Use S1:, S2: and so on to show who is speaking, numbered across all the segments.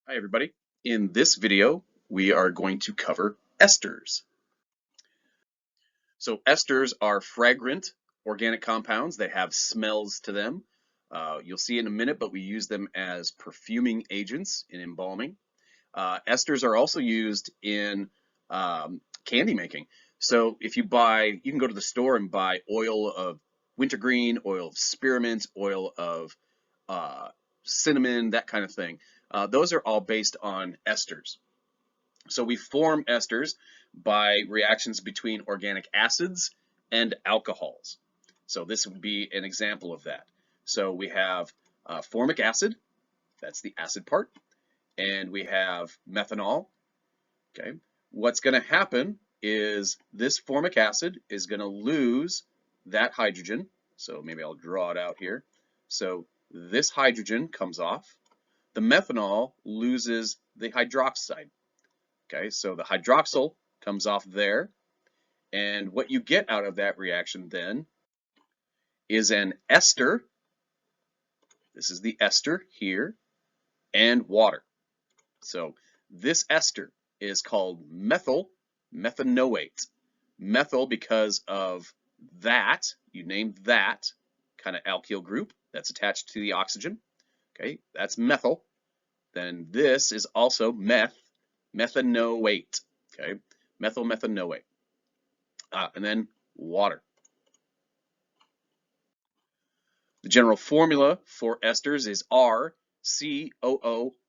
S1: Hi everybody. In this video, we are going to cover esters. So esters are fragrant organic compounds. They have smells to them. You'll see in a minute, but we use them as perfuming agents in embalming. Esters are also used in candy making. So if you can go to the store and buy oil of wintergreen, oil of spearmint, oil of uh, cinnamon, that kind of thing. Those are all based on esters. So we form esters by reactions between organic acids and alcohols. So this would be an example of that. So we have formic acid, that's the acid part, and we have methanol. Okay, what's going to happen is this formic acid is going to lose that hydrogen. So maybe I'll draw it out here. So this hydrogen comes off. The methanol loses the hydroxide. Okay, so the hydroxyl comes off there, and what you get out of that reaction then is an ester. This is the ester here, and water. So this ester is called methyl methanoate. Methyl because of that, you named that kind of alkyl group that's attached to the oxygen. Okay, that's methyl. Then this is also methanoate. Okay, methyl methanoate. And then water. The general formula for esters is RCOOR,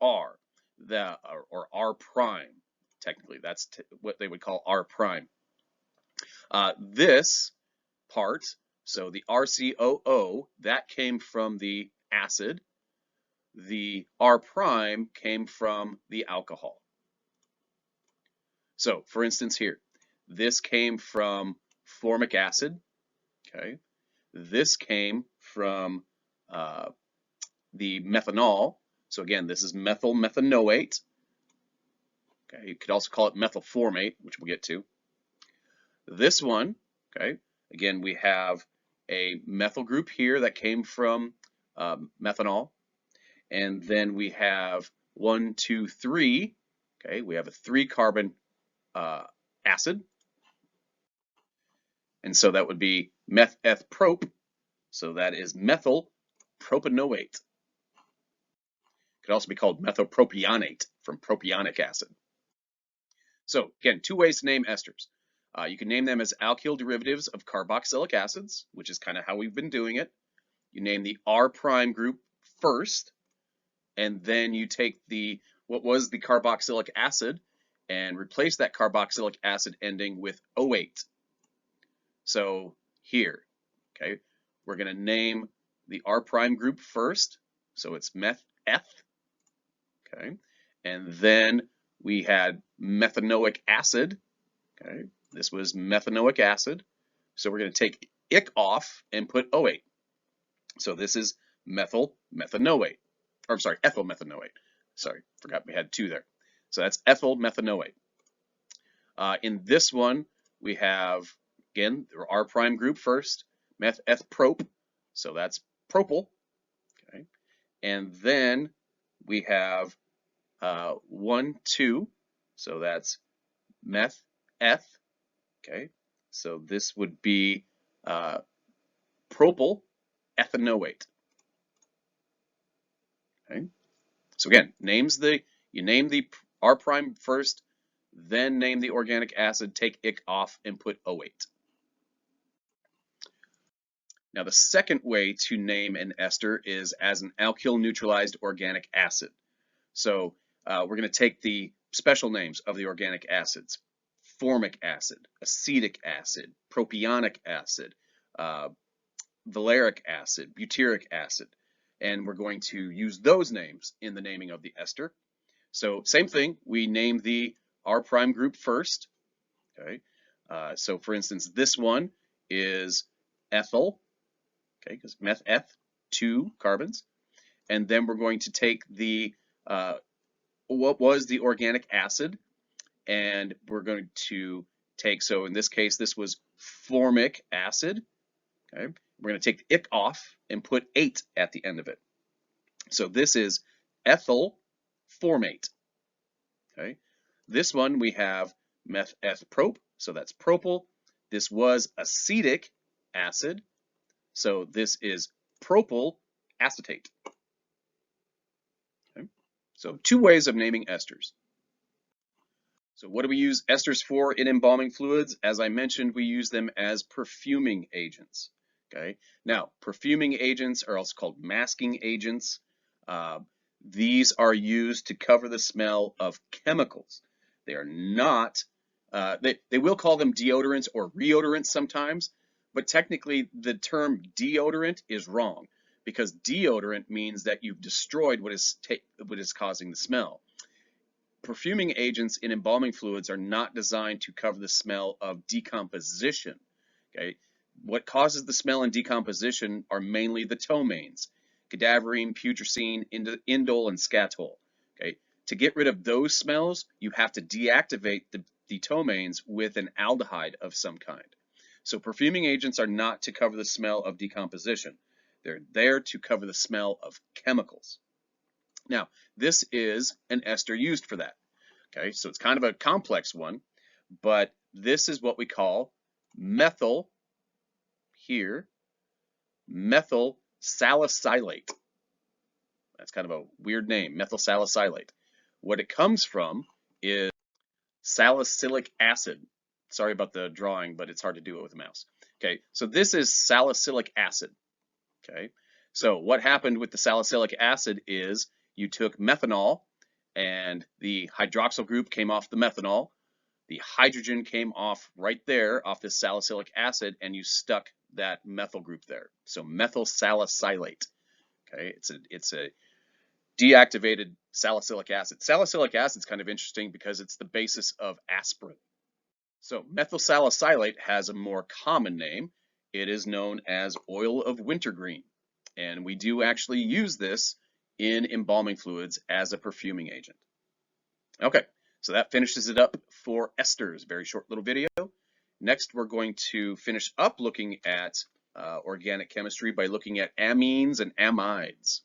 S1: or R prime. Technically, that's what they would call R prime. This part, so the RCOO, that came from the acid. The R prime came from the alcohol. So, for instance, here, this came from formic acid. Okay, this came from the methanol. So again, this is methyl methanoate. Okay, you could also call it methylformate, which we'll get to. This one, okay, again, we have a methyl group here that came from methanol. And then we have 1, 2, 3. Okay, we have a 3-carbon acid. And so that would be meth-eth-prop. So that is methyl propanoate. Could also be called methylpropionate from propionic acid. So again, two ways to name esters. You can name them as alkyl derivatives of carboxylic acids, which is kind of how we've been doing it. You name the R prime group first, and then you take what was the carboxylic acid and replace that carboxylic acid ending with O8. So here, okay, we're going to name the R prime group first. So it's meth-eth, okay, and then we had methanoic acid. Okay, this was methanoic acid. So we're going to take ic off and put O8. So this is methyl methanoate. Or I'm sorry, ethyl methanoate. Sorry, forgot we had two there. So that's ethyl methanoate. In this one, we have, again, the R prime group first, meth-eth-prop. So that's propyl. Okay, and then we have 1, 2. So that's meth-eth. Okay, so this would be propyl ethanoate. Okay, so again, you name the R prime first, then name the organic acid, take ic off, and put O8. Now the second way to name an ester is as an alkyl neutralized organic acid. So we're going to take the special names of the organic acids: formic acid, acetic acid, propionic acid, valeric acid, butyric acid, and we're going to use those names in the naming of the ester. So same thing, we name the R prime group first. Okay, so for instance, this one is ethyl. Okay, because meth-eth, 2 carbons, and then we're going to take the what was the organic acid, and we're going to take, so in this case, this was formic acid. Okay, we're going to take the ic off and put 8 at the end of it. So this is ethyl formate. Okay, this one we have meth-eth-prop, so that's propyl. This was acetic acid, so this is propyl acetate. Okay, so two ways of naming esters. So what do we use esters for in embalming fluids? As I mentioned, we use them as perfuming agents. Okay. Now, perfuming agents are also called masking agents. Uh, these are used to cover the smell of chemicals. They are not, they will call them deodorants or reodorants sometimes, but technically the term deodorant is wrong because deodorant means that you've destroyed what is causing the smell. Perfuming agents in embalming fluids are not designed to cover the smell of decomposition. Okay, what causes the smell in decomposition are mainly the ptomaines: cadaverine, putrescine, indole, and scatol. Okay, to get rid of those smells, you have to deactivate the ptomaines with an aldehyde of some kind. So perfuming agents are not to cover the smell of decomposition. They're there to cover the smell of chemicals. Now, this is an ester used for that. Okay, so it's kind of a complex one, but this is what we call methyl here, methyl salicylate. That's kind of a weird name, methyl salicylate. What it comes from is salicylic acid. Sorry about the drawing, but it's hard to do it with a mouse. Okay, so this is salicylic acid. Okay, so what happened with the salicylic acid is you took methanol and the hydroxyl group came off the methanol. The hydrogen came off right there off this salicylic acid and you stuck that methyl group there. So methyl salicylate. Okay, it's a deactivated salicylic acid. Salicylic acid is kind of interesting because it's the basis of aspirin. So methyl salicylate has a more common name. It is known as oil of wintergreen. And we do actually use this in embalming fluids as a perfuming agent. Okay, so that finishes it up for esters. Very short little video. Next, we're going to finish up looking at organic chemistry by looking at amines and amides.